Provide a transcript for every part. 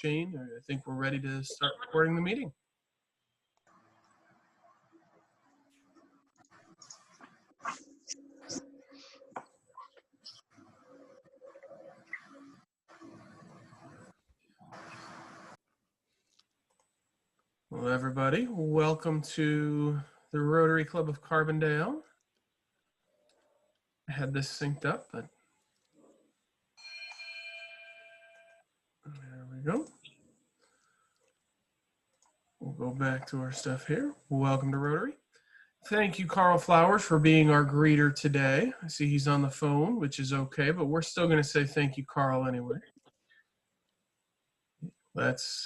Shane, I think we're ready to start recording the meeting. Well, everybody, welcome to the Rotary Club of Carbondale. I had this synced up, but there we go. We'll go back to our stuff here. Welcome to Rotary. Thank you, Carl Flowers, for being our greeter today. I see he's on the phone, which is okay, but we're still going to say thank you, Carl, anyway. Let's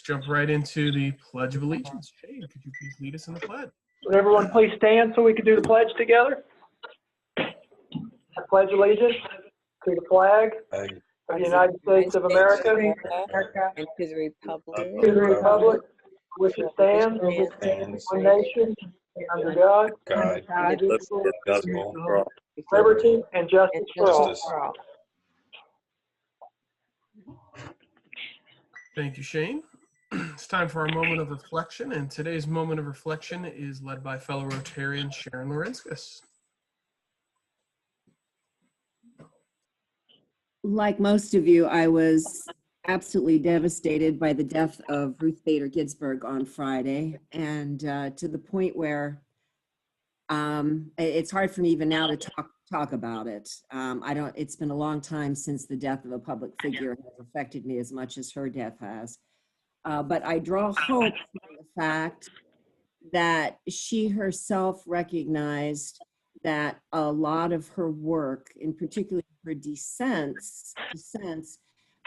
jump right into the Pledge of Allegiance. Shane, could you please lead us in the pledge? Would everyone please stand so we can do the pledge together? I pledge allegiance to the flag of the United States of America and to the republic for which it stands, one nation, under God, indivisible, liberty and justice for all. Thank you, Shane. It's time for our moment of reflection, and today's moment of reflection is led by fellow Rotarian Sharon Lorinskas. Like most of you, I was absolutely devastated by the death of Ruth Bader Ginsburg on Friday, and to the point where it's hard for me even now to talk about it. It's been a long time since the death of a public figure has affected me as much as her death has. But I draw hope from the fact that she herself recognized that a lot of her work, in particular her dissents,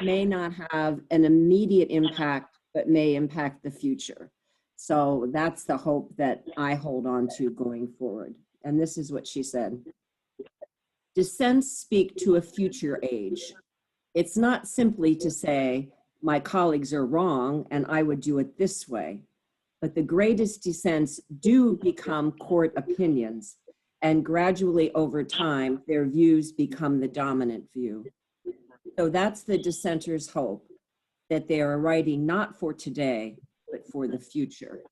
may not have an immediate impact, but may impact the future. So that's the hope that I hold on to going forward. And this is what she said. Dissents speak to a future age. It's not simply to say, my colleagues are wrong and I would do it this way. But the greatest dissents do become court opinions, and gradually over time, their views become the dominant view. So that's the dissenters' hope, that they are writing not for today, but for the future.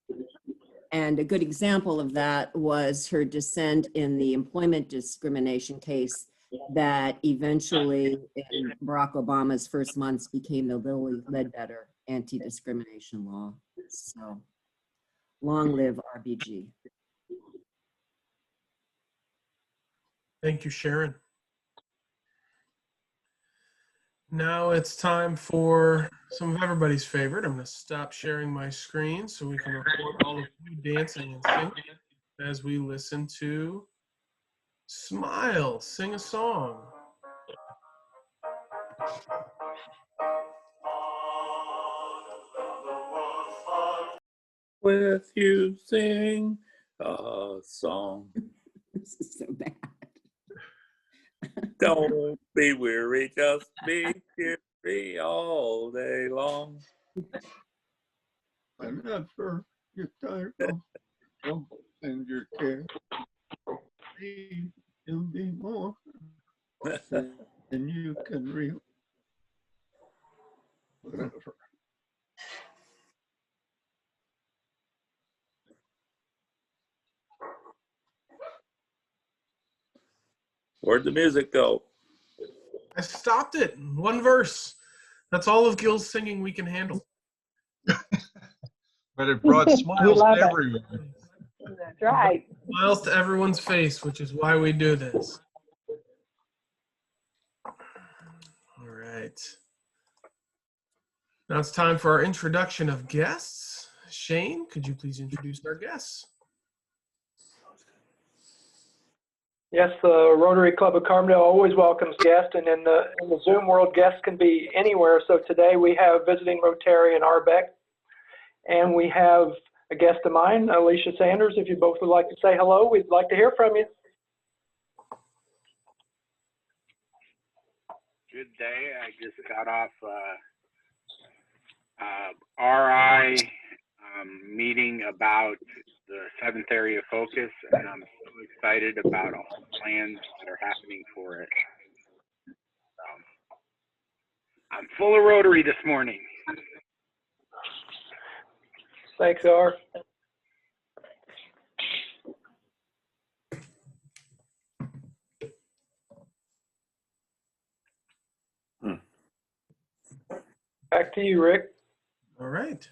And a good example of that was her dissent in the employment discrimination case that eventually in Barack Obama's first months became the Lilly Ledbetter anti-discrimination law. So long live RBG. Thank you, Sharon. Now it's time for some of everybody's favorite. I'm going to stop sharing my screen so we can record all of you dancing and singing as we listen to Smile sing a song. With you sing a song. This is so bad. Don't be weary, just be cheery all day long. I'm not sure you're tired of trouble and your care. It'll be more than you can real. Whatever. Where'd the music go? I stopped it. One verse. That's all of Gil's singing we can handle. But it brought smiles to everyone. That's right. Smiles to everyone's face, which is why we do this. All right. Now it's time for our introduction of guests. Shane, could you please introduce our guests? Yes, the Rotary Club of Carbondale always welcomes guests, and in the Zoom world, guests can be anywhere. So today we have visiting Rotarian Arbeck, and we have a guest of mine, Alicia Sanders. If you both would like to say hello, we'd like to hear from you. Good day. I just got off RI meeting about the 7th area focus, and I'm so excited about all the plans that are happening for it. I'm full of Rotary this morning. Thanks, R. Back to you, Rick. All right.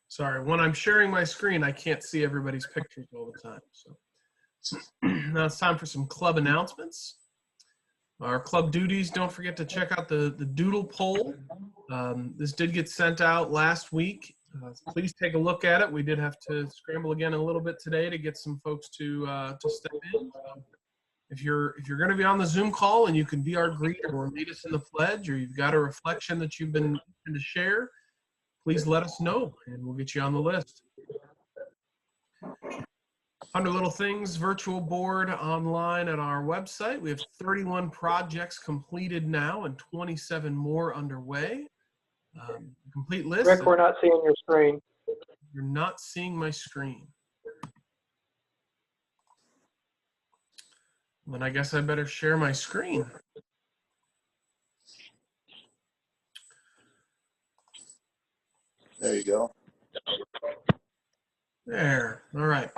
Sorry, when I'm sharing my screen, I can't see everybody's pictures all the time. So now it's time for some club announcements. Our club duties, don't forget to check out the doodle poll. This did get sent out last week. Please take a look at it. We did have to scramble again a little bit today to get some folks to step in. So if you're going to be on the Zoom call and you can be our greeter or lead us in the pledge, or you've got a reflection that you've been to share, please let us know and we'll get you on the list. Under Little Things virtual board online at our website, we have 31 projects completed now and 27 more underway. Complete list. Rick, we're not seeing your screen. You're not seeing my screen. Then I guess I better share my screen. There you go. There. All right.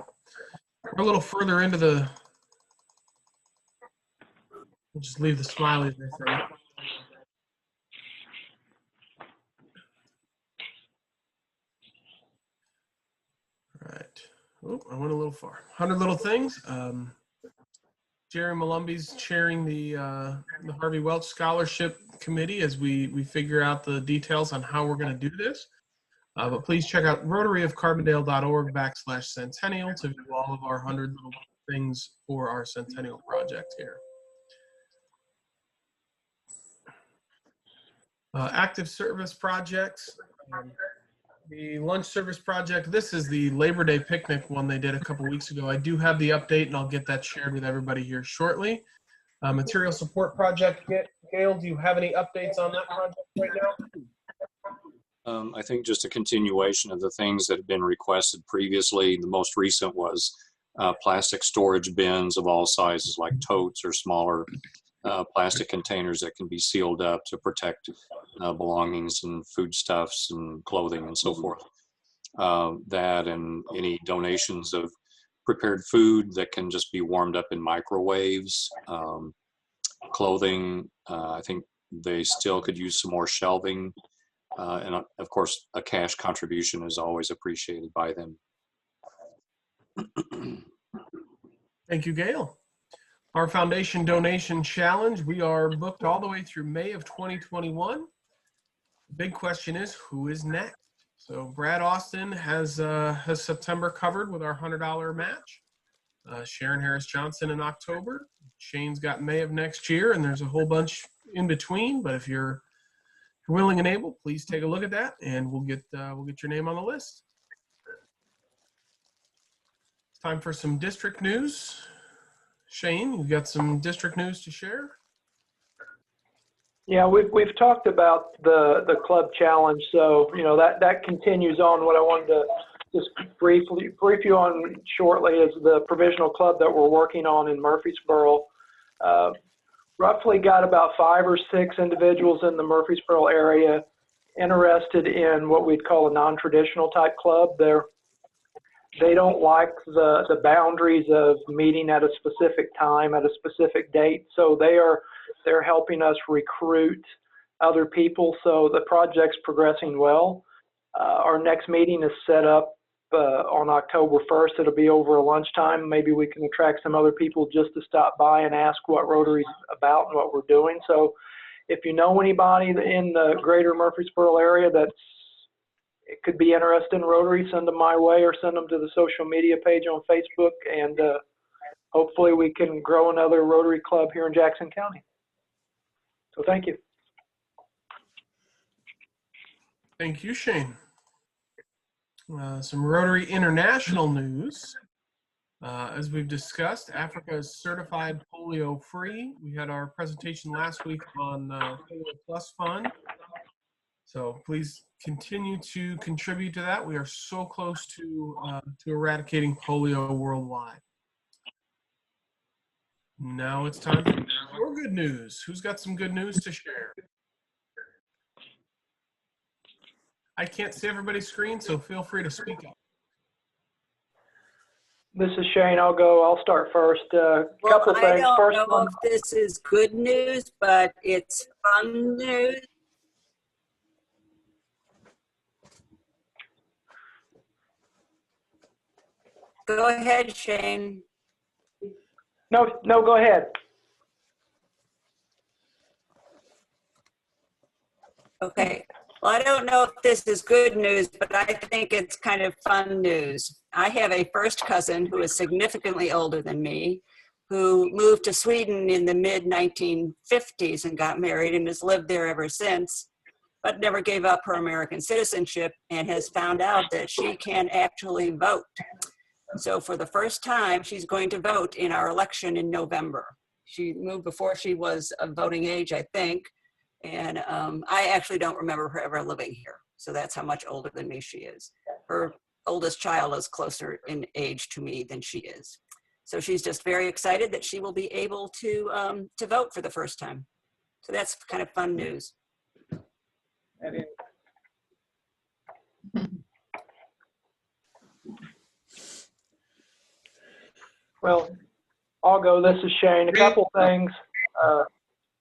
We're a little further into the. We'll just leave the smileys there for now. All right. Oh, I went a little far. 100 Little Things. Jerry Malumbi's chairing the Harvey Welch Scholarship Committee as we figure out the details on how we're going to do this. But please check out rotaryofcarbondale.org/centennial to view all of our 100 Little Things for our Centennial project here. Active service projects. The lunch service project, this is the Labor Day picnic one they did a couple weeks ago. I do have the update and I'll get that shared with everybody here shortly. Material support project, Gail, do you have any updates on that project right now? I think just a continuation of the things that have been requested previously. The most recent was plastic storage bins of all sizes, like totes or smaller plastic containers that can be sealed up to protect belongings and foodstuffs and clothing and so forth. That and any donations of prepared food that can just be warmed up in microwaves. Clothing, I think they still could use some more shelving. And of course, a cash contribution is always appreciated by them. Thank you, Gail. Our foundation donation challenge, we are booked all the way through May of 2021. The big question is, who is next? So Brad Austin has September covered with our $100 match. Sharon Harris Johnson in October. Shane's got May of next year, and there's a whole bunch in between. But if you're willing and able, please take a look at that, and we'll get your name on the list. It's time for some district news. Shane, you've got some district news to share? Yeah, we've talked about the club challenge, so you know that continues on. What I wanted to just brief you on shortly is the provisional club that we're working on in Murfreesboro. Roughly got about 5 or 6 individuals in the Murfreesboro area interested in what we'd call a non-traditional type club. They don't like the boundaries of meeting at a specific time, at a specific date. So they're helping us recruit other people. So the project's progressing well. Our next meeting is set up on October 1st. It'll be over a lunchtime. Maybe we can attract some other people just to stop by and ask what Rotary's about and what we're doing. So if you know anybody in the greater Murfreesboro area it could be interested in Rotary, send them my way or send them to the social media page on Facebook, and hopefully we can grow another Rotary club here in Jackson County. So thank you. Thank you, Shane. Some Rotary International news. As we've discussed, Africa is certified polio-free. We had our presentation last week on Polio Plus Fund. So please continue to contribute to that. We are so close to eradicating polio worldwide. Now it's time for more good news. Who's got some good news to share? I can't see everybody's screen, so feel free to speak up. This is Shane. I'll start first. Couple I things. don't First know one, if this is good news, but it's fun news. Go ahead, Shane. no, go ahead. Okay. Well, I don't know if this is good news, but I think it's kind of fun news. I have a first cousin who is significantly older than me, who moved to Sweden in the mid-1950s and got married and has lived there ever since, but never gave up her American citizenship and has found out that she can actually vote. So for the first time, she's going to vote in our election in November. She moved before she was of voting age, I think. And I actually don't remember her ever living here. So that's how much older than me she is. Her oldest child is closer in age to me than she is. So she's just very excited that she will be able to vote for the first time. So that's kind of fun news. Well, I'll go. This is Shane. A couple things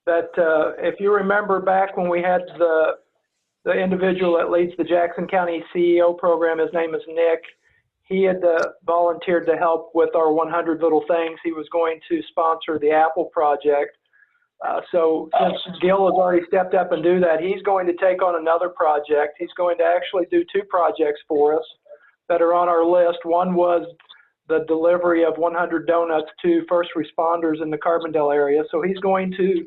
that if you remember back when we had the individual that leads the Jackson County CEO program, his name is Nick. He had volunteered to help with our 100 Little Things. He was going to sponsor the Apple project. So since Gil has already stepped up and do that, he's going to take on another project. He's going to actually do 2 projects for us that are on our list. One was the delivery of 100 donuts to first responders in the Carbondale area. So he's going to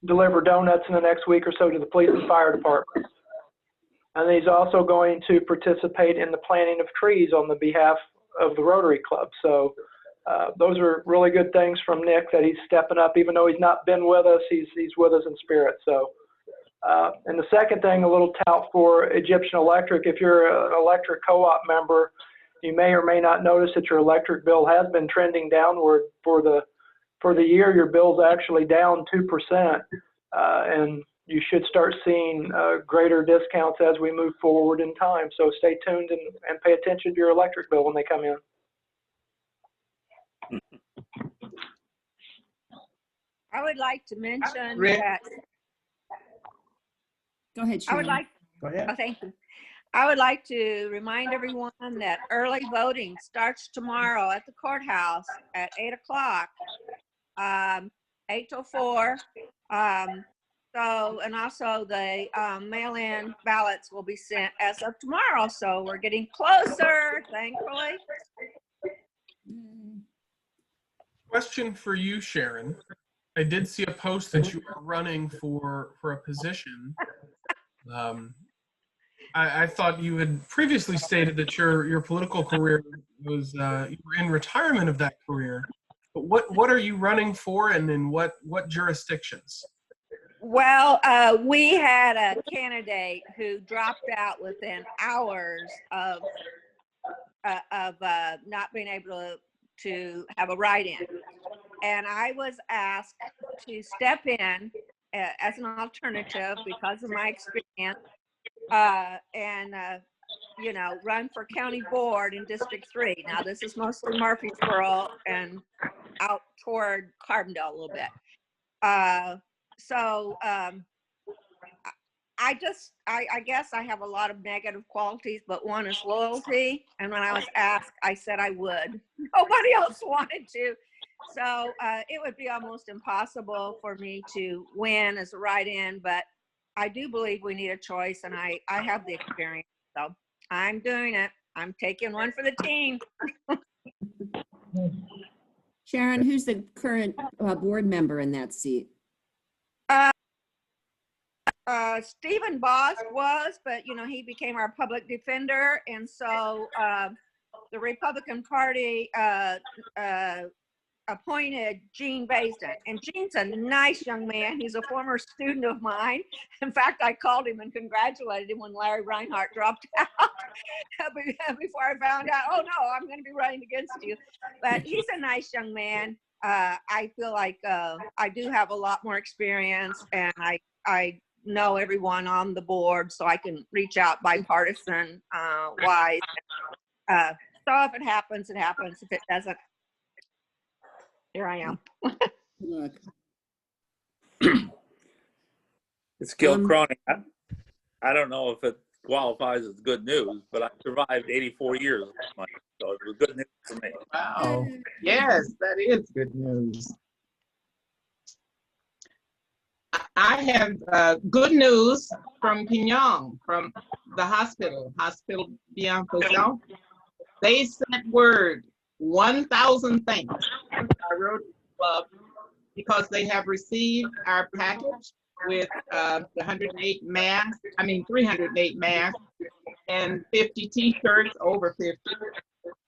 deliver donuts in the next week or so to the police and fire department. And he's also going to participate in the planting of trees on the behalf of the Rotary Club. So those are really good things from Nick that he's stepping up. Even though he's not been with us, he's with us in spirit. So, and the second thing, a little tout for Egyptian Electric. If you're an electric co-op member, you may or may not notice that your electric bill has been trending downward for the year. Your bill's actually down 2%, and you should start seeing greater discounts as we move forward in time. So stay tuned and pay attention to your electric bill when they come in. I would like to mention Rick? that. Go ahead, I would Sharon. like. Go ahead. Oh, thank you. I would like to remind everyone that early voting starts tomorrow at the courthouse at 8 o'clock, 8 till 4. So, and also the mail-in ballots will be sent as of tomorrow. So we're getting closer, thankfully. Question for you, Sharon. I did see a post that you were running for a position. I thought you had previously stated that your political career was you were in retirement of that career. But what are you running for, and in what jurisdictions? Well, we had a candidate who dropped out within hours of not being able to have a write-in. And I was asked to step in as an alternative because of my experience and, you know, run for county board in District 3. Now, this is mostly Murfreesboro and out toward Carbondale a little bit. I guess I have a lot of negative qualities, but one is loyalty. And when I was asked, I said I would. Nobody else wanted to. So it would be almost impossible for me to win as a write-in, but I do believe we need a choice, and I have the experience. So I'm doing it. I'm taking one for the team. Sharon, who's the current board member in that seat? Stephen Boss was, but you know, he became our public defender. And so the Republican Party appointed Gene Basin. And Gene's a nice young man. He's a former student of mine. In fact, I called him and congratulated him when Larry Reinhardt dropped out before I found out, oh no, I'm going to be running against you. But he's a nice young man. I feel like I do have a lot more experience, and I know everyone on the board so I can reach out bipartisan wise. So if it happens, it happens. If it doesn't, here I am. Look, It's Gil Um, Cronin. I don't know if it qualifies as good news, but I survived 84 years, so it was good news for me. Wow. Yes, that is good news. I have good news from Pignon, from the Hospital Bienfaisant. They sent word, 1,000 thanks to our Rotary Club because they have received our package with the 308 masks and 50 t-shirts, over 50,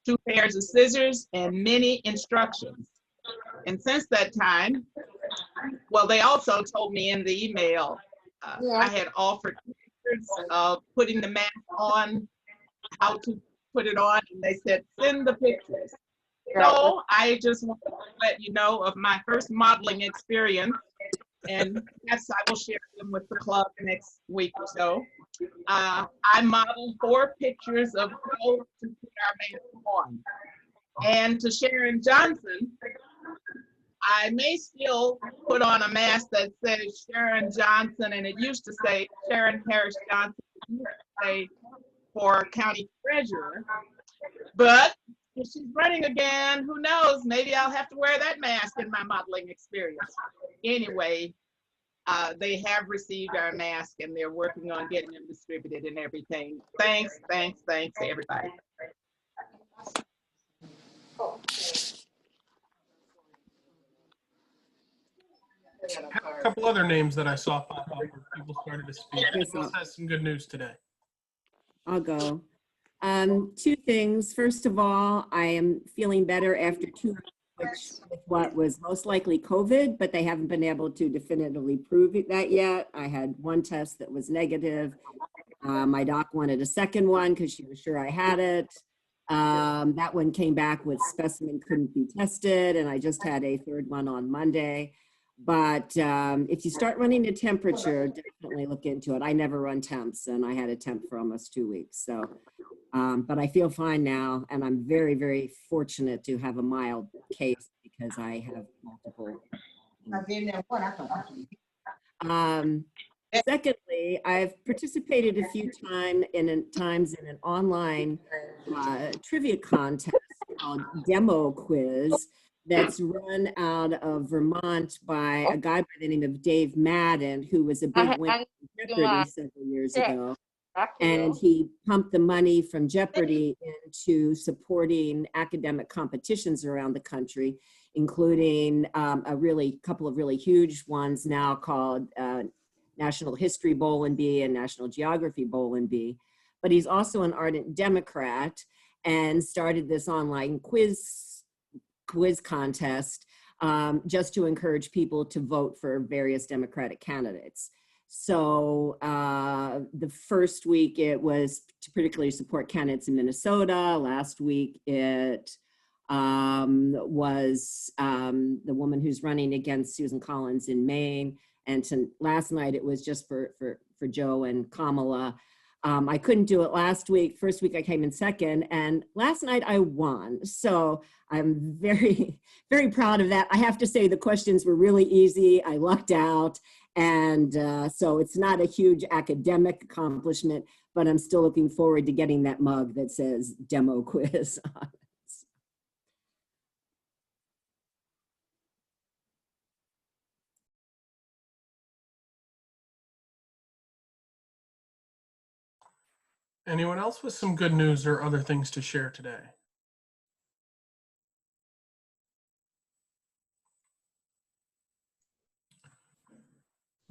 2 pairs of scissors, and many instructions. And since that time, well, they also told me in the email, I had offered pictures of putting the mask on, how to put it on, and they said, send the pictures. So I just want to let you know of my first modeling experience, and yes, I will share them with the club next week or so. I modeled 4 pictures of how to put our mask on. And to Sharon Johnson, I may still put on a mask that says Sharon Johnson, and it used to say Sharon Harris Johnson, it used to say for county treasurer. But if she's running again, who knows? Maybe I'll have to wear that mask in my modeling experience. Anyway, they have received our mask and they're working on getting them distributed and everything. Thanks to everybody. A couple other names that I saw pop up where people started to speak. Yes, Who else has some good news today? I'll go. 2 things. First of all, I am feeling better after 2 weeks with what was most likely COVID, but they haven't been able to definitively prove that yet. I had 1 test that was negative. My doc wanted a second one because she was sure I had it. That one came back with specimen couldn't be tested, and I just had a 3rd one on Monday. But if you start running a temperature, definitely look into it. I never run temps, and I had a temp for almost 2 weeks. So, but I feel fine now, and I'm very, very fortunate to have a mild case because I have multiple. Secondly, I've participated a few times in an online trivia contest called Demo Quiz that's run out of Vermont by a guy by the name of Dave Madden, who was a big winner in Jeopardy several years ago. And he pumped the money from Jeopardy into supporting academic competitions around the country, including a couple of really huge ones now called National History Bowl and Bee and National Geography Bowl and Bee. But he's also an ardent Democrat and started this online quiz contest just to encourage people to vote for various Democratic candidates. So the first week it was to particularly support candidates in Minnesota. Last week it was the woman who's running against Susan Collins in Maine. And last night it was just for Joe and Kamala. I couldn't do it last week. First week I came in second, and last night I won. So I'm very, very proud of that. I have to say the questions were really easy. I lucked out. And so it's not a huge academic accomplishment, but I'm still looking forward to getting that mug that says Demo Quiz on it. Anyone else with some good news or other things to share today?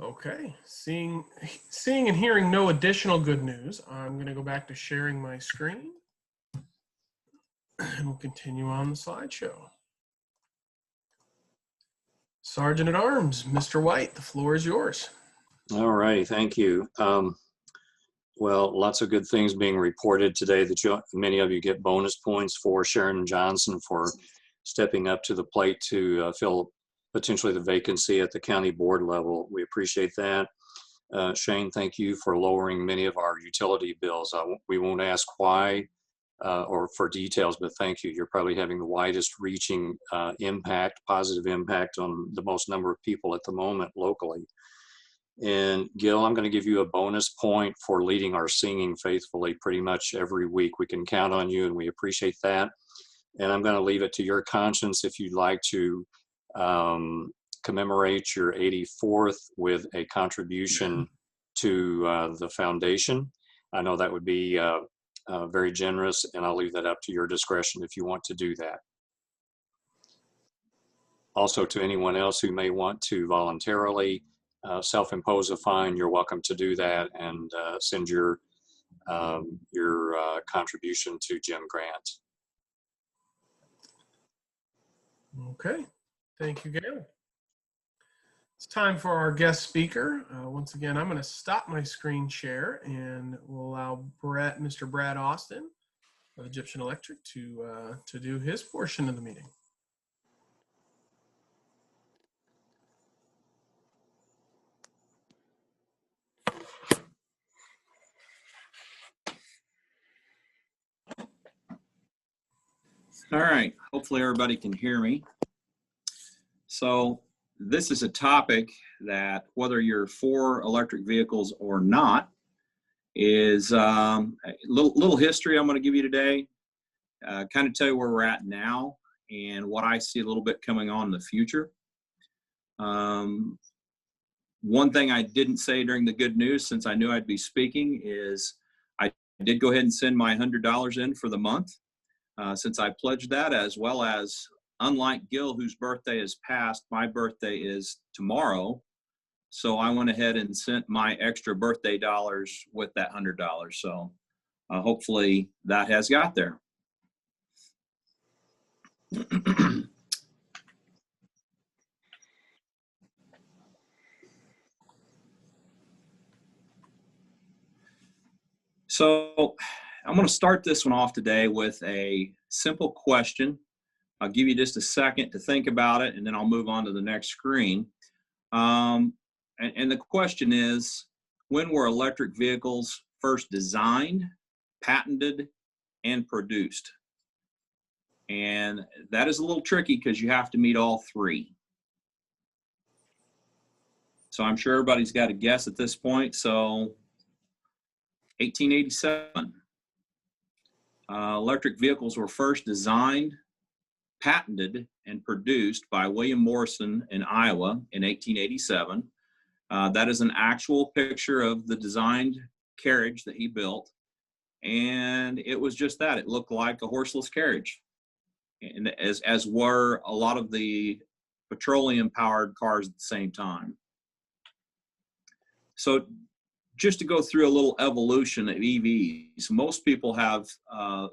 Okay, seeing and hearing no additional good news, I'm going to go back to sharing my screen and we'll continue on the slideshow. Sergeant at Arms, Mr. White, the floor is yours. All right, thank you. Well, lots of good things being reported today that many of you get bonus points for. Sharon Johnson for stepping up to the plate to fill potentially the vacancy at the county board level. We appreciate that. Shane, thank you for lowering many of our utility bills. We won't ask why or for details, but thank you. You're probably having the widest reaching impact, positive impact on the most number of people at the moment locally. And Gil, I'm going to give you a bonus point for leading our singing faithfully pretty much every week. We can count on you and we appreciate that. And I'm going to leave it to your conscience if you'd like to commemorate your 84th with a contribution to the foundation. I know that would be very generous, and I'll leave that up to your discretion if you want to do that. Also, to anyone else who may want to voluntarily self-impose a fine, you're welcome to do that and send your contribution to Jim Grant. Okay, thank you, Gail. It's time for our guest speaker. Once again, I'm going to stop my screen share and we'll allow Mr. Brad Austin of Egyptian Electric to do his portion of the meeting. All right, hopefully everybody can hear me. So this is a topic that, whether you're for electric vehicles or not, is a little history I'm going to give you today, kind of tell you where we're at now and what I see a little bit coming on in the future. One thing I didn't say during the good news, since I knew I'd be speaking, is I did go ahead and send my $100 in for the month, since I pledged that, as well as, unlike Gil, whose birthday is past, my birthday is tomorrow. So I went ahead and sent my extra birthday dollars with that $100. So hopefully that has got there. So I'm going to start this one off today with a simple question. I'll give you just a second to think about it, and then I'll move on to the next screen. And the question is, when were electric vehicles first designed, patented, and produced? And that is a little tricky because you have to meet all three. So I'm sure everybody's got a guess at this point. So 1887. Electric vehicles were first designed, patented, and produced by William Morrison in Iowa in 1887. That is an actual picture of the designed carriage that he built. And it was just that. It looked like a horseless carriage, and as were a lot of the petroleum-powered cars at the same time. So just to go through a little evolution of EVs, most people have a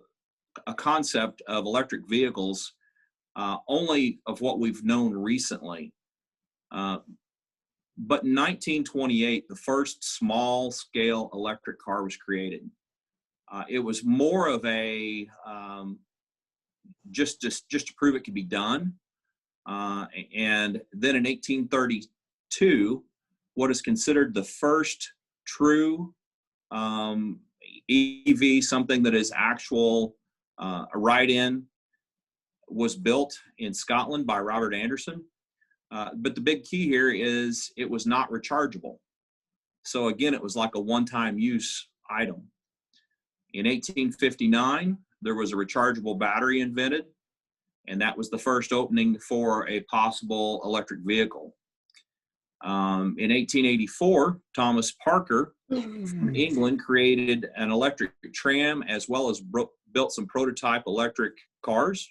concept of electric vehicles only of what we've known recently. But in 1928, the first small-scale electric car was created. It was more of a just to prove it could be done. And then in 1832, what is considered the first true EV, something that is actual a ride-in, was built in Scotland by Robert Anderson. But the big key here is it was not rechargeable. So again, it was like a one-time use item. In 1859, there was a rechargeable battery invented, and that was the first opening for a possible electric vehicle. In 1884, Thomas Parker from England created an electric tram, as well as built some prototype electric cars.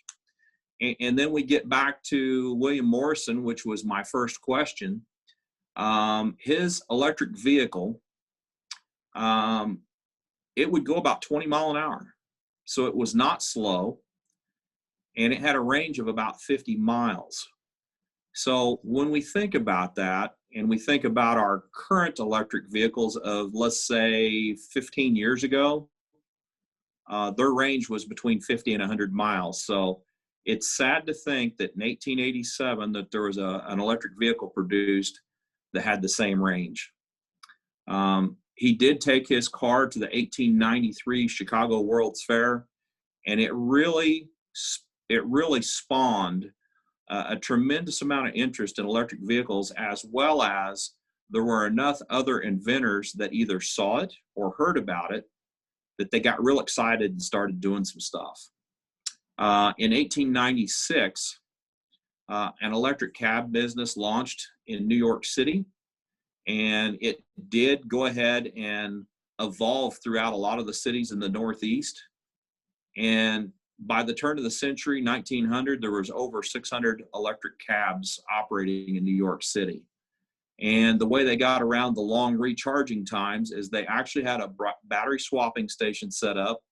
And then we get back to William Morrison, which was my first question. His electric vehicle, it would go about 20 miles an hour. So it was not slow, and it had a range of about 50 miles. So when we think about that, and we think about our current electric vehicles of, let's say, 15 years ago, their range was between 50 and 100 miles. So it's sad to think that in 1887 that there was an electric vehicle produced that had the same range. He did take his car to the 1893 Chicago World's Fair, and it really spawned a tremendous amount of interest in electric vehicles, as well as there were enough other inventors that either saw it or heard about it that they got real excited and started doing some stuff. In 1896, an electric cab business launched in New York City, and it did go ahead and evolve throughout a lot of the cities in the Northeast. And by the turn of the century, 1900, there was over 600 electric cabs operating in New York City. And the way they got around the long recharging times is they actually had a battery swapping station set up,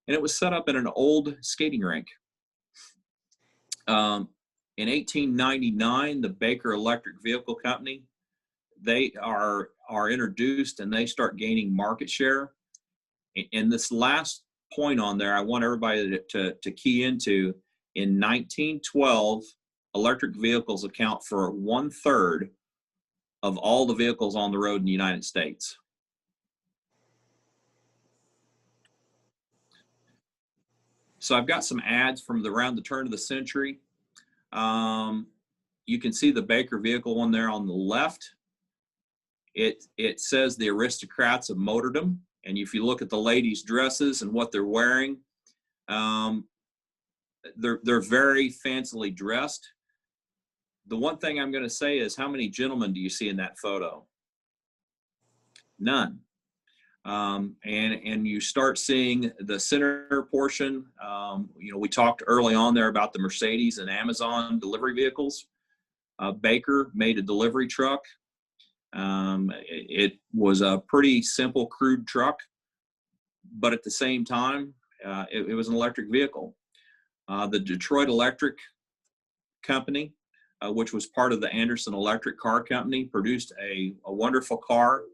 and it was set up in an old skating rink. In 1899, the Baker Electric Vehicle Company, they are introduced, and they start gaining market share. And this last point on there, I want everybody to key into. In 1912, electric vehicles account for 1/3 of all the vehicles on the road in the United States. So I've got some ads from around the turn of the century. You can see the Baker vehicle one there on the left. It says the aristocrats of motordom. And if you look at the ladies' dresses and what they're wearing, they're very fancily dressed. The one thing I'm going to say is, how many gentlemen do you see in that photo? None. And you start seeing the center portion. We talked early on there about the Mercedes and Amazon delivery vehicles. Baker made a delivery truck. It was a pretty simple, crude truck, but at the same time, it was an electric vehicle. The Detroit Electric Company, which was part of the Anderson Electric Car Company, produced a wonderful car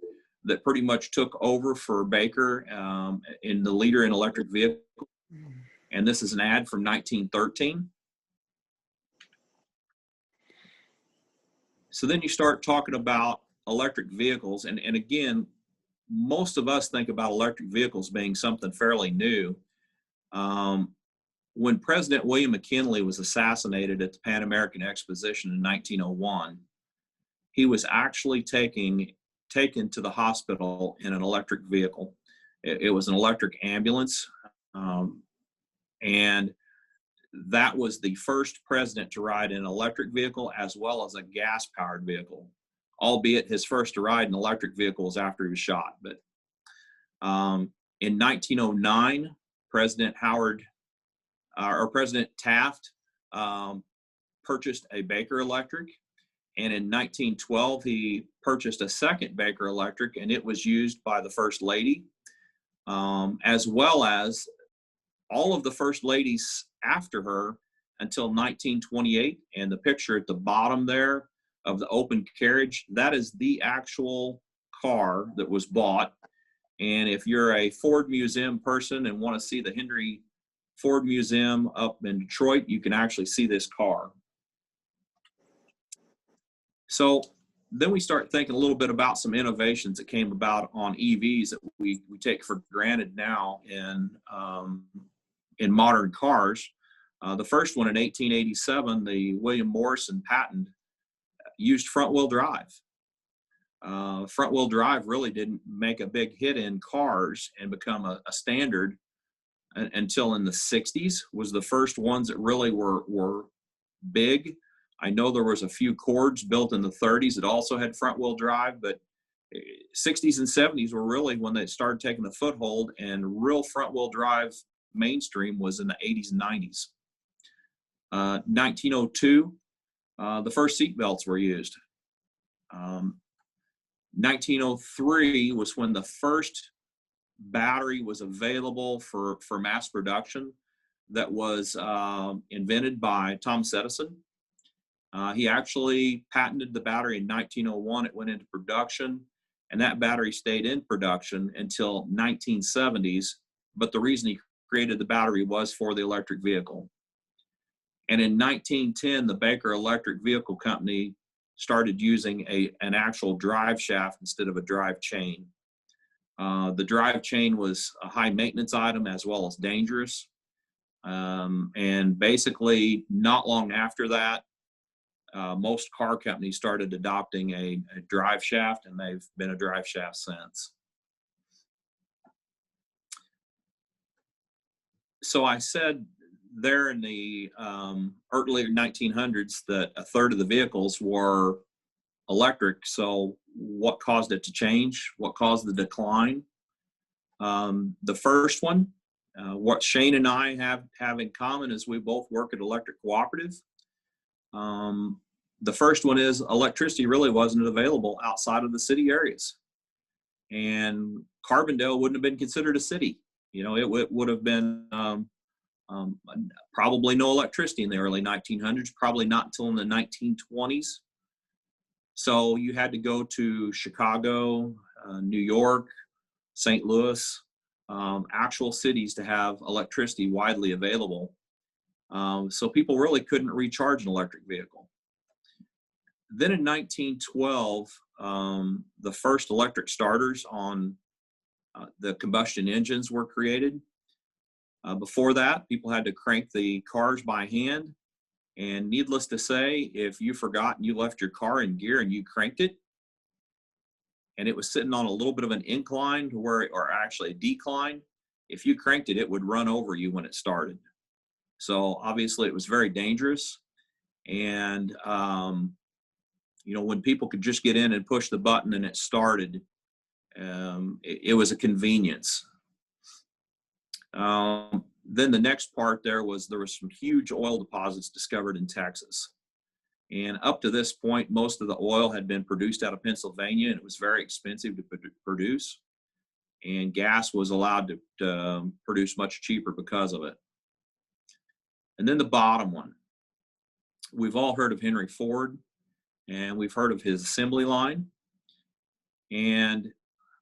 that pretty much took over for Baker in the leader in electric vehicles. And this is an ad from 1913. So then you start talking about electric vehicles. And again, most of us think about electric vehicles being something fairly new. When President William McKinley was assassinated at the Pan American Exposition in 1901, he was actually taken to the hospital in an electric vehicle. It was an electric ambulance. And that was the first president to ride in an electric vehicle as well as a gas-powered vehicle, albeit his first to ride an electric vehicle was after he was shot. But in 1909, President Taft purchased a Baker Electric. And in 1912, he purchased a second Baker Electric, and it was used by the First Lady, as well as all of the First Ladies after her until 1928. And the picture at the bottom there of the open carriage, that is the actual car that was bought. And if you're a Ford Museum person and want to see the Henry Ford Museum up in Detroit, you can actually see this car. So then we start thinking a little bit about some innovations that came about on EVs that we take for granted now in modern cars. The first one in 1887, the William Morrison patent, used front-wheel drive. Front-wheel drive really didn't make a big hit in cars and become a standard until in the 60s was the first ones that really were big. I know there was a few Cords built in the 30s that also had front-wheel drive, but 60s and 70s were really when they started taking a foothold, and real front-wheel drive mainstream was in the 80s and 90s. 1902, the first seat belts were used. 1903 was when the first battery was available for mass production that was invented by Thomas Edison. He actually patented the battery in 1901. It went into production, and that battery stayed in production until 1970s. But the reason he created the battery was for the electric vehicle. And in 1910, the Baker Electric Vehicle Company started using an actual drive shaft instead of a drive chain. The drive chain was a high maintenance item as well as dangerous. And basically, not long after that, most car companies started adopting a drive shaft, and they've been a drive shaft since. So I said there in the early 1900s that a third of the vehicles were electric. So what caused it to change? What caused the decline? The first one, what Shane and I have in common is we both work at Electric Cooperative. The first one is electricity really wasn't available outside of the city areas. And Carbondale wouldn't have been considered a city. You know, it would have been probably no electricity in the early 1900s, probably not until in the 1920s. So you had to go to Chicago, New York, St. Louis, actual cities to have electricity widely available. So people really couldn't recharge an electric vehicle. Then in 1912, the first electric starters on the combustion engines were created. Before that, people had to crank the cars by hand. And needless to say, if you forgot and you left your car in gear and you cranked it, and it was sitting on a little bit of an incline to where, or actually a decline, if you cranked it, it would run over you when it started. So obviously it was very dangerous. And, you know, when people could just get in and push the button and it started, it was a convenience. Then the next part there was some huge oil deposits discovered in Texas. And up to this point, most of the oil had been produced out of Pennsylvania, and it was very expensive to produce. And gas was allowed to produce much cheaper because of it. And then the bottom one. We've all heard of Henry Ford, and we've heard of his assembly line. And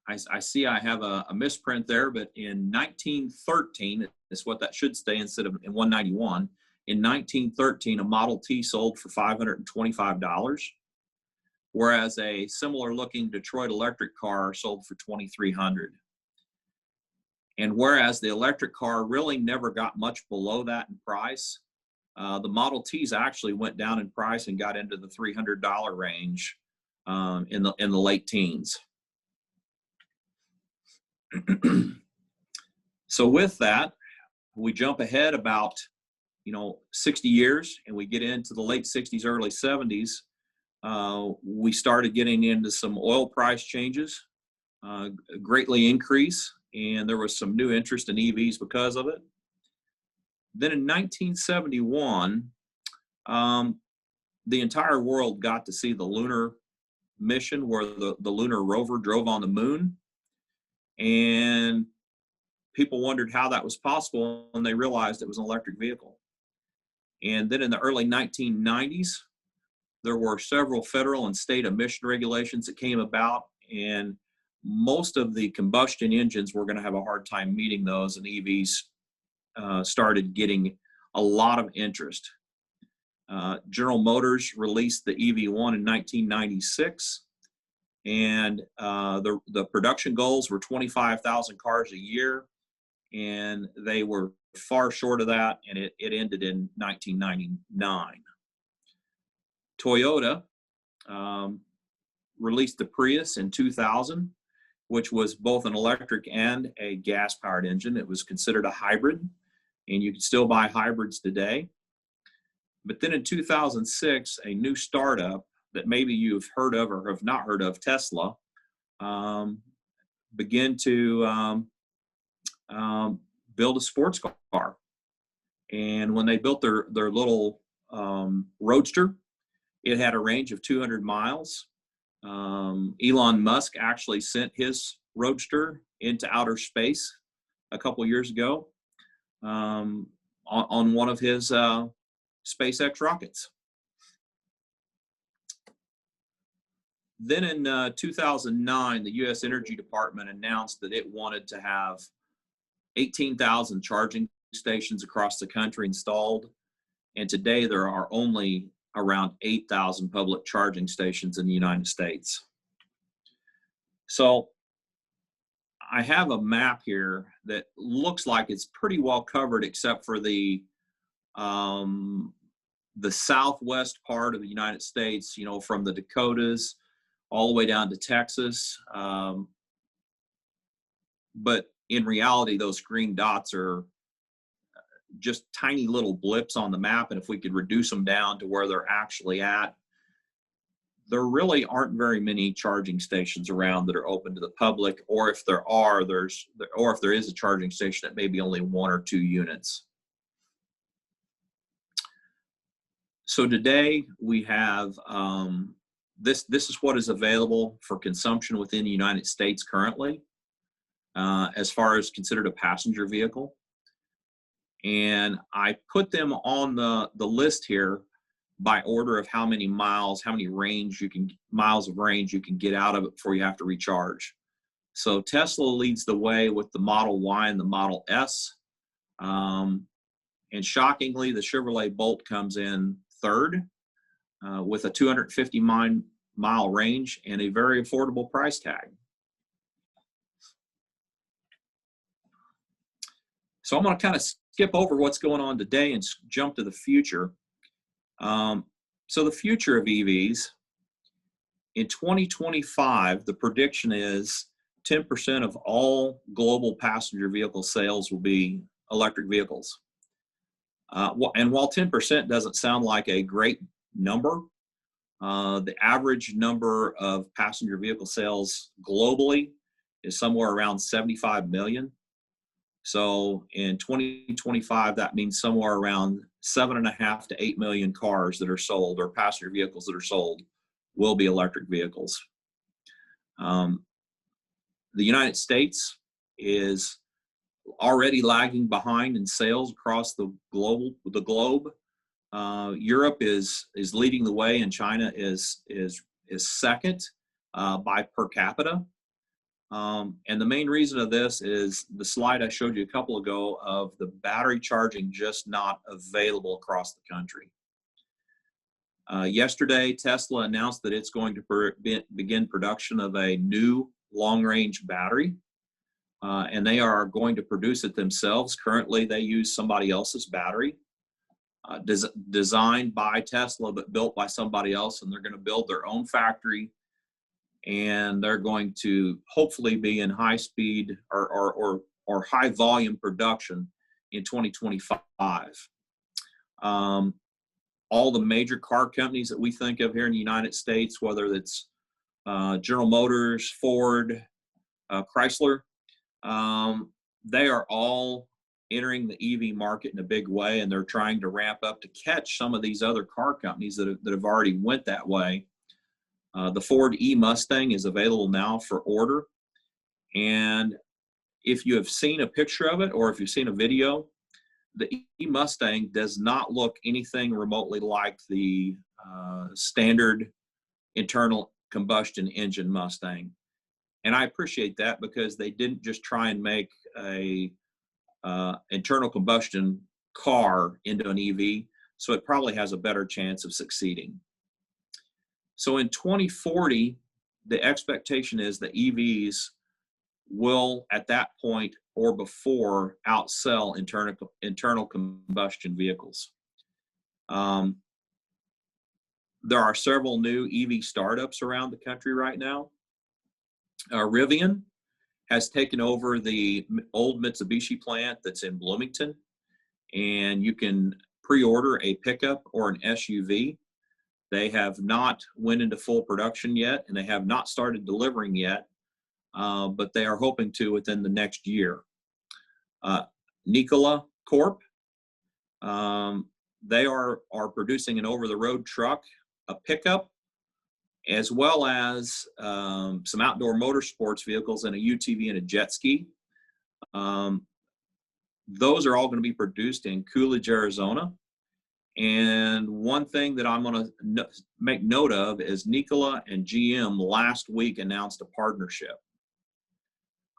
I see I have a misprint there, but in 1913, is what that should stay instead of in 191. In 1913, a Model T sold for $525, whereas a similar looking Detroit electric car sold for $2,300. And whereas the electric car really never got much below that in price, the Model Ts actually went down in price and got into the $300 range in the late teens. So with that, we jump ahead about 60 years, and we get into the late 60s, early 70s. We started getting into some oil price changes, greatly increase, and there was some new interest in EVs because of it. Then in 1971, the entire world got to see the lunar mission where the lunar rover drove on the moon. And people wondered how that was possible, and they realized it was an electric vehicle. And then in the early 1990s, there were several federal and state emission regulations that came about, and most of the combustion engines were going to have a hard time meeting those, and EVs started getting a lot of interest. General Motors released the EV1 in 1996. And the production goals were 25,000 cars a year, and they were far short of that, and it ended in 1999. Toyota released the Prius in 2000, which was both an electric and a gas-powered engine. It was considered a hybrid, and you can still buy hybrids today. But then in 2006, a new startup that maybe you've heard of or have not heard of, Tesla, began to build a sports car. And when they built their little Roadster, it had a range of 200 miles. Elon Musk actually sent his Roadster into outer space a couple years ago on one of his SpaceX rockets. Then in 2009, the U.S. Energy Department announced that it wanted to have 18,000 charging stations across the country installed. And today there are only around 8,000 public charging stations in the United States. So I have a map here that looks like it's pretty well covered except for the southwest part of the United States, you know, from the Dakotas all the way down to Texas. But in reality, those green dots are just tiny little blips on the map. And if we could reduce them down to where they're actually at, there really aren't very many charging stations around that are open to the public, or if there are, or if there is a charging station, it may be only 1 or 2 units. So today we have, this is what is available for consumption within the United States currently, as far as considered a passenger vehicle. And I put them on the list here by order of how many miles, how many miles of range you can get out of it before you have to recharge. So Tesla leads the way with the Model Y and the Model S. And shockingly, the Chevrolet Bolt comes in third with a 250-mile range and a very affordable price tag. So I'm going to kind of skip over what's going on today and jump to the future. So the future of EVs, in 2025, the prediction is 10% of all global passenger vehicle sales will be electric vehicles. And while 10% doesn't sound like a great number, the average number of passenger vehicle sales globally is somewhere around 75 million. So in 2025, that means somewhere around 7.5 to 8 million cars that are sold, or passenger vehicles that are sold, will be electric vehicles. The United States is already lagging behind in sales across the globe. Europe is leading the way, and China is second by per capita. And the main reason of this is the slide I showed you a couple ago of the battery charging just not available across the country. Yesterday, Tesla announced that it's going to begin production of a new long-range battery, and they are going to produce it themselves. Currently, they use somebody else's battery, designed by Tesla but built by somebody else, and they're going to build their own factory. And they're going to hopefully be in high speed or high volume production in 2025. All the major car companies that we think of here in the United States, whether it's General Motors, Ford, Chrysler, they are all entering the EV market in a big way, and they're trying to ramp up to catch some of these other car companies that have already went that way. The Ford E-Mustang is available now for order. And if you have seen a picture of it, or if you've seen a video, the E-Mustang does not look anything remotely like the standard internal combustion engine Mustang. And I appreciate that, because they didn't just try and make a internal combustion car into an EV, so it probably has a better chance of succeeding. So in 2040, the expectation is that EVs will, at that point or before, outsell internal combustion vehicles. There are several new EV startups around the country right now. Rivian has taken over the old Mitsubishi plant that's in Bloomington, and you can pre-order a pickup or an SUV. They have not went into full production yet, and they have not started delivering yet, but they are hoping to within the next year. Nikola Corp, they are producing an over-the-road truck, a pickup, as well as some outdoor motorsports vehicles and a UTV and a jet ski. Those are all going to be produced in Coolidge, Arizona. And one thing that I'm going to make note of is Nikola and GM last week announced a partnership.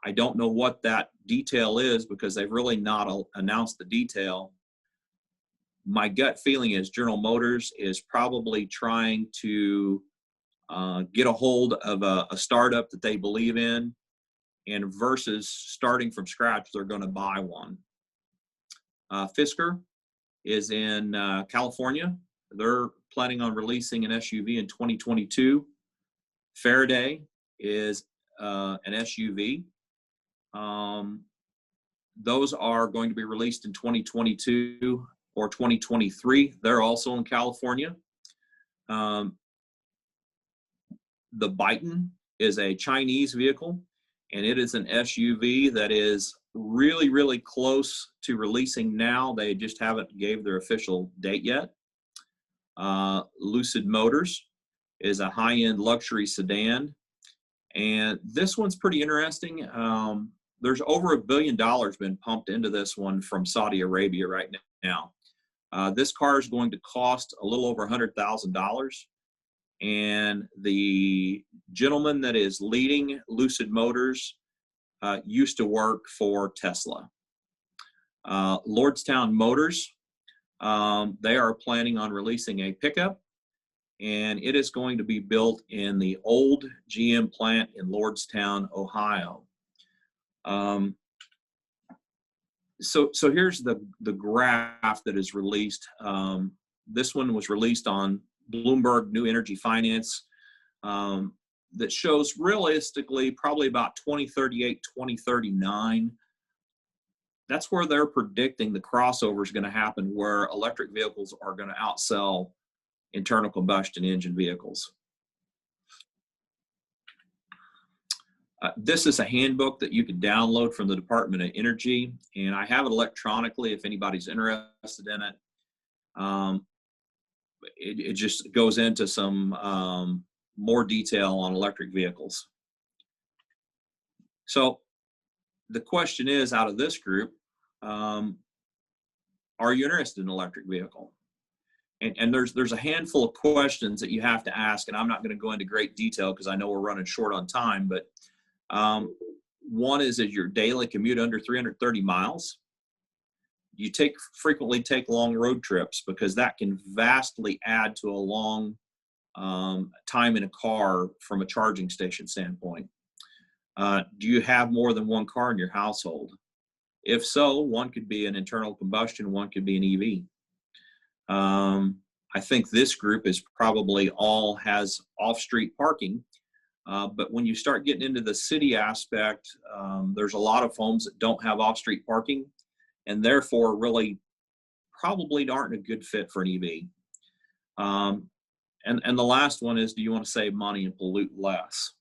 I don't know what that detail is, because they've really not announced the detail, My gut feeling is General Motors is probably trying to get a hold of a startup that they believe in, and versus starting from scratch, they're going to buy one. Fisker is in California. They're planning on releasing an SUV in 2022. Faraday is an SUV. Those are going to be released in 2022 or 2023. They're also in California. The Byton is a Chinese vehicle, and it is an SUV that is really, really close to releasing now. They just haven't gave their official date yet. Lucid Motors is a high-end luxury sedan, and this one's pretty interesting. There's over $1 billion been pumped into this one from Saudi Arabia right now. This car is going to cost a little over $100,000. And the gentleman that is leading Lucid Motors used to work for Tesla. Lordstown Motors, they are planning on releasing a pickup, and it is going to be built in the old GM plant in Lordstown, Ohio. So here's the graph that is released. This one was released on Bloomberg New Energy Finance, that shows realistically probably about 2038, 2039. That's where they're predicting the crossover is going to happen, where electric vehicles are going to outsell internal combustion engine vehicles. This is a handbook that you can download from the Department of Energy, and I have it electronically if anybody's interested in it. It just goes into some more detail on electric vehicles. So the question is, out of this group, are you interested in an electric vehicle? And there's a handful of questions that you have to ask, and I'm not going to go into great detail because I know we're running short on time, but one is your daily commute under 330 miles? You frequently take long road trips, because that can vastly add to a long time in a car from a charging station standpoint. Do you have more than one car in your household? If so, one could be an internal combustion, one could be an EV. I think this group is probably all has off-street parking. But when you start getting into the city aspect, there's a lot of homes that don't have off-street parking, and therefore really probably aren't a good fit for an EV. And the last one is, do you want to save money and pollute less?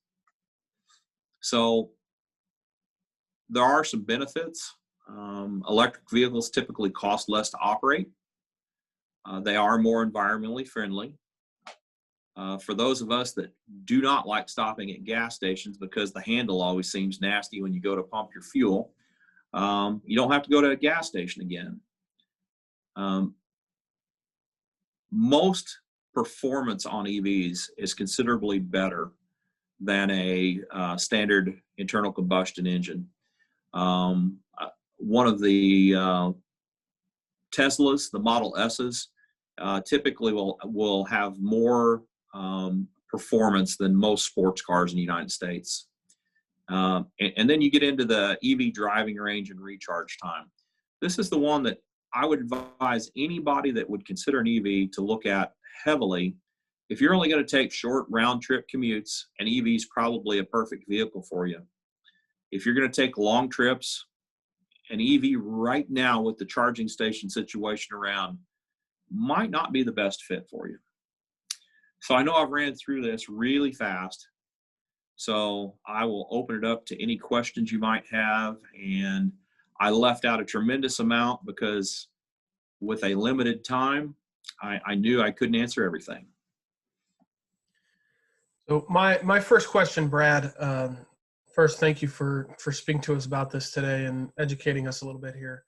So there are some benefits. Electric vehicles typically cost less to operate. They are more environmentally friendly. For those of us that do not like stopping at gas stations because the handle always seems nasty when you go to pump your fuel, you don't have to go to a gas station again. Most performance on EVs is considerably better than a standard internal combustion engine. One of the Teslas, the Model S's, typically will have more performance than most sports cars in the United States. And then you get into the EV driving range and recharge time. This is the one that I would advise anybody that would consider an EV to look at heavily. If you're only going to take short round trip commutes, an EV is probably a perfect vehicle for you. If you're going to take long trips, an EV right now with the charging station situation around might not be the best fit for you. So I know I've ran through this really fast, so I will open it up to any questions you might have. And I left out a tremendous amount because with a limited time, I knew I couldn't answer everything. So my first question, Brad, first, thank you for speaking to us about this today and educating us a little bit here.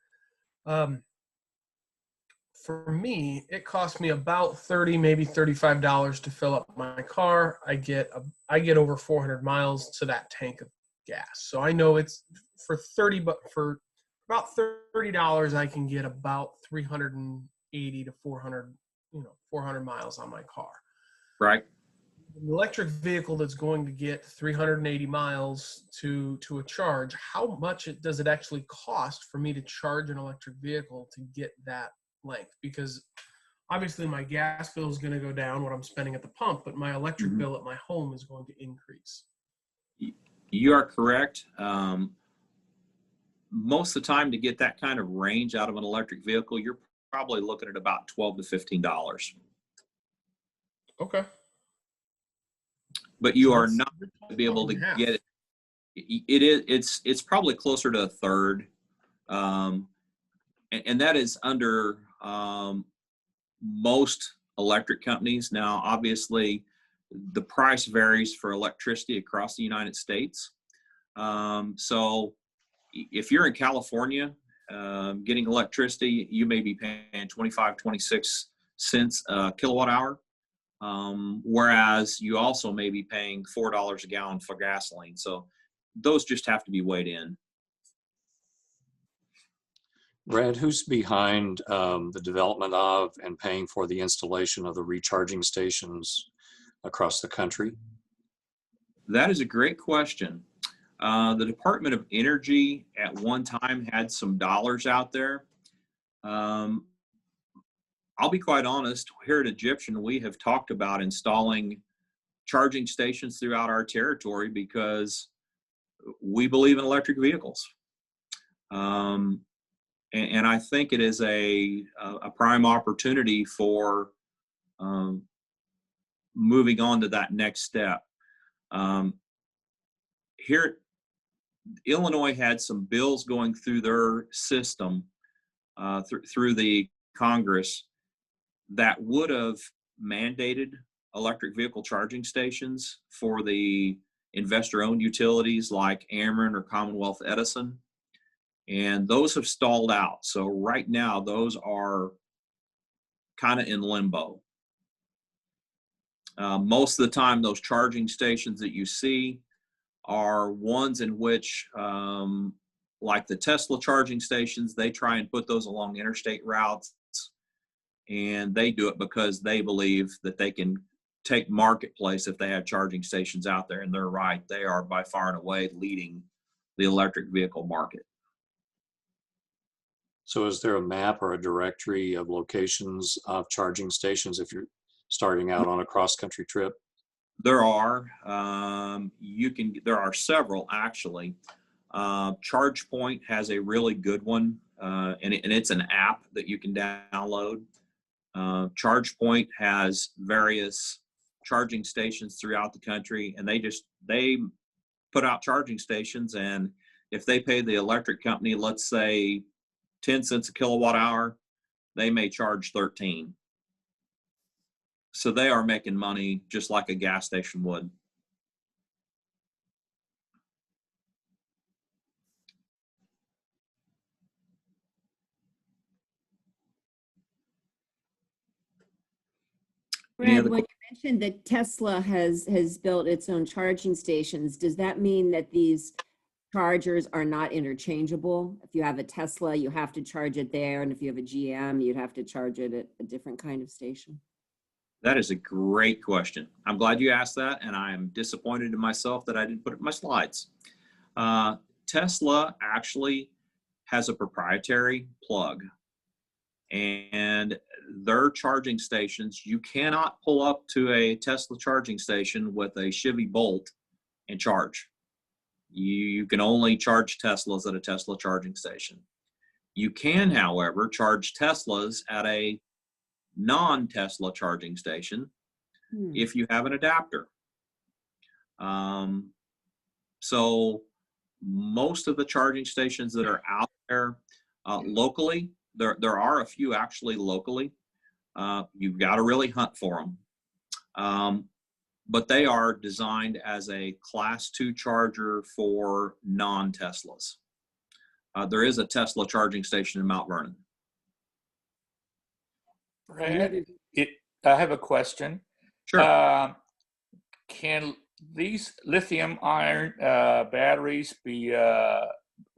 For me, it cost me about $30, maybe $35 to fill up my car. I get over 400 miles to that tank of gas. So I know it's for about $30, I can get about 300 380 to 400, 400 miles on my car. Right. An electric vehicle that's going to get 380 miles to a charge, how much does it actually cost for me to charge an electric vehicle to get that length? Because obviously my gas bill is going to go down, what I'm spending at the pump, but my electric bill at my home is going to increase. You are correct. Most of the time, to get that kind of range out of an electric vehicle, you're probably looking at about $12 to $15. Okay. But you So are that's not going to be able to half. get it. It's probably closer to a third, and that is under most electric companies. Now, obviously, the price varies for electricity across the United States. So if you're in California getting electricity, you may be paying 25, 26 cents a kilowatt hour. Whereas you also may be paying $4 a gallon for gasoline. So those just have to be weighed in. Brad, who's behind the development of and paying for the installation of the recharging stations across the country? That is a great question. The Department of Energy at one time had some dollars out there. I'll be quite honest, here at Egyptian, we have talked about installing charging stations throughout our territory because we believe in electric vehicles. And I think it is a prime opportunity for moving on to that next step. Here, Illinois had some bills going through their system through the Congress that would have mandated electric vehicle charging stations for the investor-owned utilities like Ameren or Commonwealth Edison. And those have stalled out. So right now, those are kind of in limbo. Most of the time, those charging stations that you see are ones in which, like the Tesla charging stations, they try and put those along interstate routes. And they do it because they believe that they can take marketplace if they have charging stations out there. And they're right. They are by far and away leading the electric vehicle market. So is there a map or a directory of locations of charging stations if you're starting out on a cross-country trip? There are. There are several actually. ChargePoint has a really good one, and it's an app that you can download. ChargePoint has various charging stations throughout the country, and they put out charging stations, and if they pay the electric company, let's say 10 cents a kilowatt hour, they may charge 13. So they are making money just like a gas station would. Brad, when you mentioned that Tesla has built its own charging stations, does that mean that these chargers are not interchangeable? If you have a Tesla, you have to charge it there, and if you have a GM, you'd have to charge it at a different kind of station? That is a great question. I'm glad you asked that, and I am disappointed in myself that I didn't put it in my slides. Tesla actually has a proprietary plug, and their charging stations, you cannot pull up to a Tesla charging station with a Chevy Bolt and charge. You can only charge Teslas at a Tesla charging station. You can, however, charge Teslas at a non-Tesla charging station if you have an adapter. So most of the charging stations that are out there locally, there are a few actually locally. You've got to really hunt for them. But they are designed as a Class 2 charger for non-Teslas. There is a Tesla charging station in Mount Vernon. Brad, I have a question. Sure. Can these lithium-ion batteries be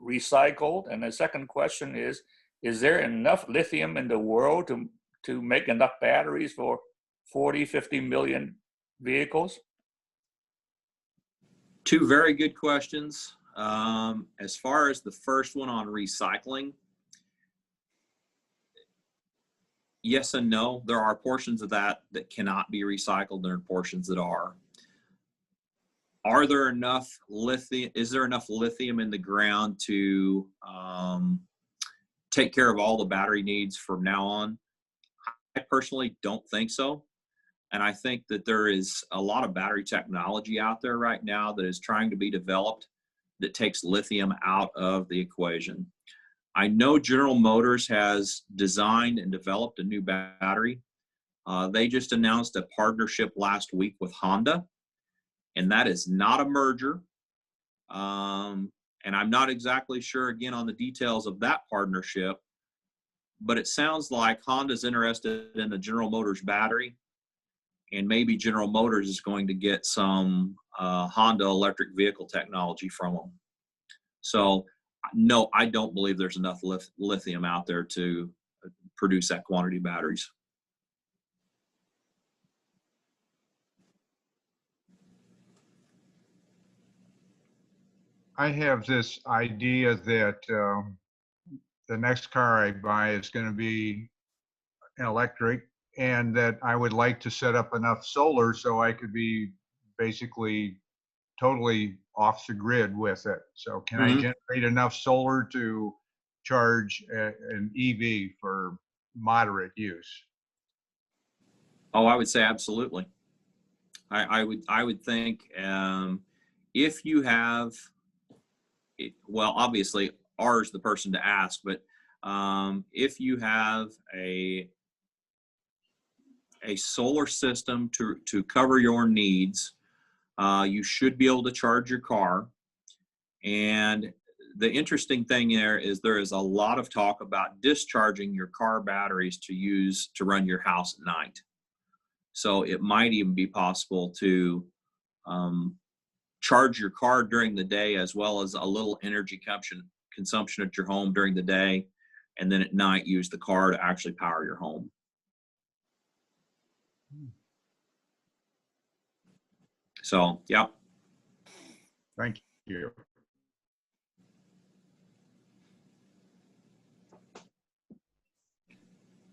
recycled? And the second question is there enough lithium in the world to to make enough batteries for 40, 50 million vehicles? Two very good questions. As far as the first one on recycling, yes and no. There are portions of that that cannot be recycled. There are portions that are. Are there enough lithium? Is there enough lithium in the ground to take care of all the battery needs from now on? I personally don't think so. And I think that there is a lot of battery technology out there right now that is trying to be developed that takes lithium out of the equation. I know General Motors has designed and developed a new battery. They just announced a partnership last week with Honda, and that is not a merger. And I'm not exactly sure, again, on the details of that partnership, but it sounds like Honda's interested in the General Motors battery, and maybe General Motors is going to get some Honda electric vehicle technology from them. So, no, I don't believe there's enough lithium out there to produce that quantity of batteries. I have this idea that the next car I buy is going to be an electric, and that I would like to set up enough solar so I could be basically totally off the grid with it. So can I generate enough solar to charge an EV for moderate use? Oh, I would say absolutely. I would think if you have, well, obviously R's the person to ask, but if you have a solar system to cover your needs, you should be able to charge your car. And the interesting thing there is a lot of talk about discharging your car batteries to run your house at night. So it might even be possible to charge your car during the day, as well as a little energy consumption at your home during the day, and then at night use the car to actually power your home. So, yeah. Thank you.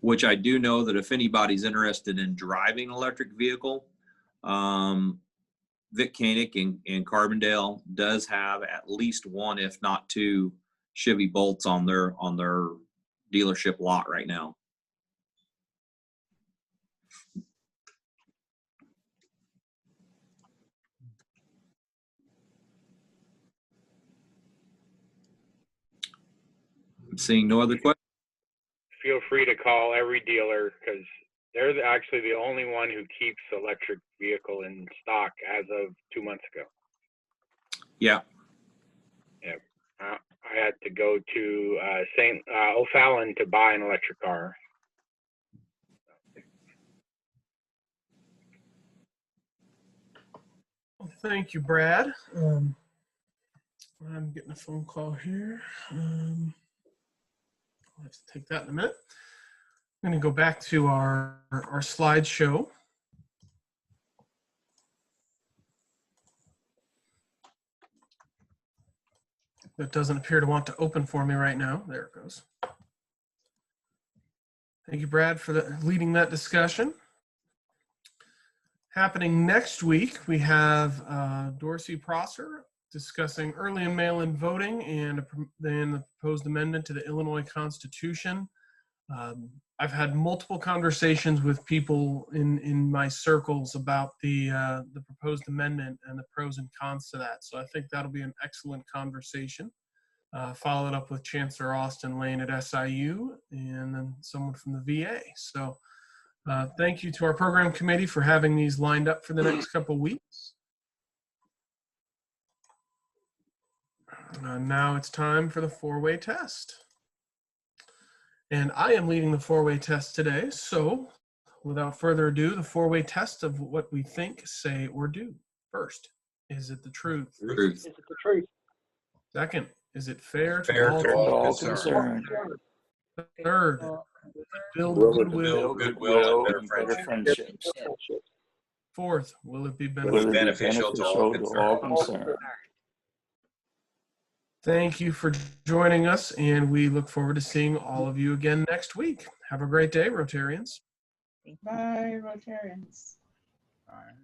Which I do know that if anybody's interested in driving an electric vehicle, Vic Koenig in Carbondale does have at least one, if not two, Chevy Bolts on their dealership lot right now. I'm seeing no other questions. Feel free to call every dealer, because they're actually the only one who keeps electric vehicle in stock as of 2 months ago. Yeah. Yeah. I had to go to St. O'Fallon to buy an electric car. Well, thank you, Brad. I'm getting a phone call here. I'll have to take that in a minute. I'm going to go back to our slideshow. That doesn't appear to want to open for me right now. There it goes. Thank you, Brad, for leading that discussion. Happening next week, we have Dorsey Prosser discussing early and mail-in voting and then the proposed amendment to the Illinois Constitution. I've had multiple conversations with people in my circles about the proposed amendment and the pros and cons to that. So I think that'll be an excellent conversation. Followed up with Chancellor Austin Lane at SIU and then someone from the VA. So thank you to our program committee for having these lined up for the next couple of weeks. Now it's time for the four-way test. And I am leading the four-way test today. So without further ado, the four-way test of what we think, say, or do. First, is it the truth? Truth. Is it the truth? Second, is it fair to all All concerned. Third, Build Will it goodwill. build goodwill and better friendships? Fourth, will it be Will beneficial? it be beneficial to all concerned? Thank you for joining us, and we look forward to seeing all of you again next week. Have a great day, Rotarians. Bye, Rotarians. All right.